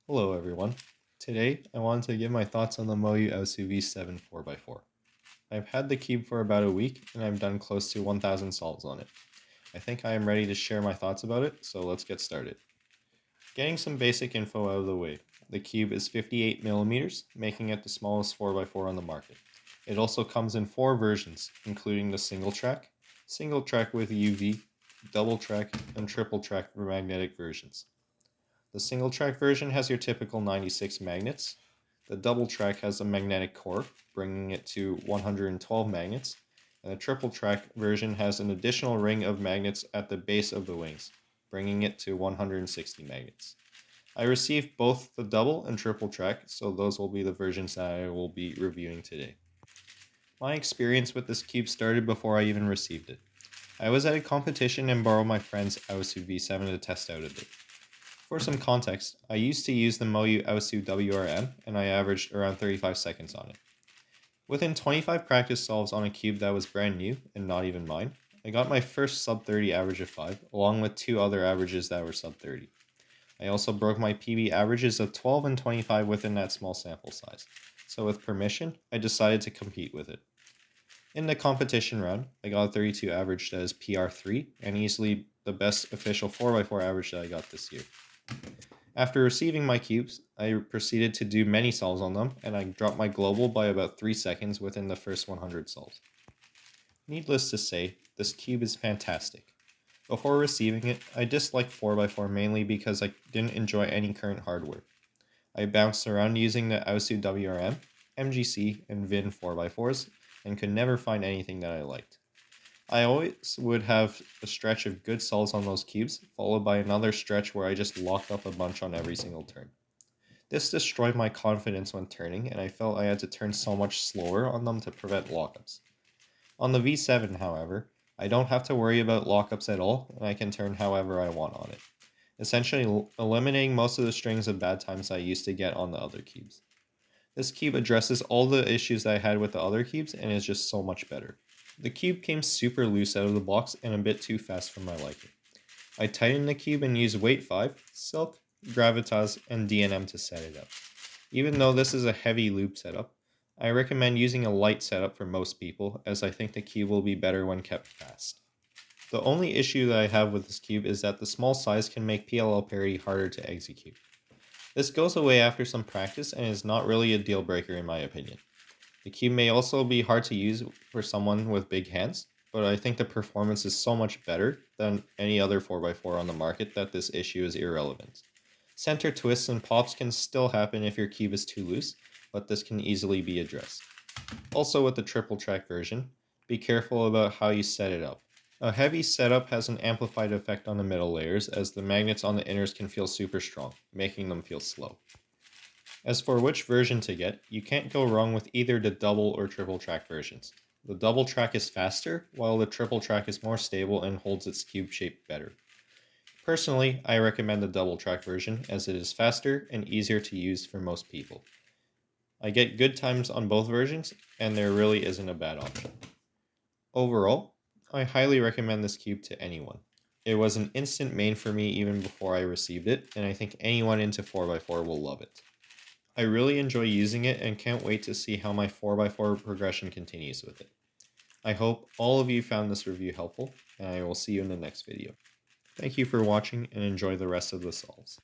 Hello everyone. Today I wanted to give my thoughts on the Moyu Aosu V7 4x4. I've had the cube for about a week and I've done close to 1000 solves on it. I think I am ready to share my thoughts about it, so let's get started. Getting some basic info out of the way. The cube is 58mm, making it the smallest 4x4 on the market. It also comes in 4 versions, including the single track with UV, double track, and triple track for magnetic versions. The single track version has your typical 96 magnets. The double track has a magnetic core, bringing it to 112 magnets. And the triple track version has an additional ring of magnets at the base of the wings, bringing it to 160 magnets. I received both the double and triple track, so those will be the versions that I will be reviewing today. My experience with this cube started before I even received it. I was at a competition and borrowed my friend's Aosu V7 to test out a bit. For some context, I used to use the Moyu Aosu WRM and I averaged around 35 seconds on it. Within 25 practice solves on a cube that was brand new and not even mine, I got my first sub 30 average of 5, along with 2 other averages that were sub 30. I also broke my PB averages of 12 and 25 within that small sample size, so with permission, I decided to compete with it. In the competition round, I got a 32 average that is PR3 and easily the best official 4x4 average that I got this year. After receiving my cubes, I proceeded to do many solves on them, and I dropped my global by about 3 seconds within the first 100 solves. Needless to say, this cube is fantastic. Before receiving it, I disliked 4x4 mainly because I didn't enjoy any current hardware. I bounced around using the Aosu WRM, MGC, and VIN 4x4s, and could never find anything that I liked. I always would have a stretch of good solves on those cubes, followed by another stretch where I just locked up a bunch on every single turn. This destroyed my confidence when turning, and I felt I had to turn so much slower on them to prevent lockups. On the V7, however, I don't have to worry about lockups at all, and I can turn however I want on it, essentially eliminating most of the strings of bad times I used to get on the other cubes. This cube addresses all the issues that I had with the other cubes and is just so much better. The cube came super loose out of the box and a bit too fast for my liking. I tightened the cube and used weight 5, silk, gravitas, and DNM to set it up. Even though this is a heavy loop setup, I recommend using a light setup for most people, as I think the cube will be better when kept fast. The only issue that I have with this cube is that the small size can make PLL parity harder to execute. This goes away after some practice and is not really a deal breaker in my opinion. The cube may also be hard to use for someone with big hands, but I think the performance is so much better than any other 4x4 on the market that this issue is irrelevant. Center twists and pops can still happen if your cube is too loose, but this can easily be addressed. Also with the triple track version, be careful about how you set it up. A heavy setup has an amplified effect on the middle layers as the magnets on the inners can feel super strong, making them feel slow. As for which version to get, you can't go wrong with either the double or triple track versions. The double track is faster, while the triple track is more stable and holds its cube shape better. Personally, I recommend the double track version as it is faster and easier to use for most people. I get good times on both versions, and there really isn't a bad option. Overall, I highly recommend this cube to anyone. It was an instant main for me even before I received it, and I think anyone into 4x4 will love it. I really enjoy using it and can't wait to see how my 4x4 progression continues with it. I hope all of you found this review helpful, and I will see you in the next video. Thank you for watching and enjoy the rest of the solves.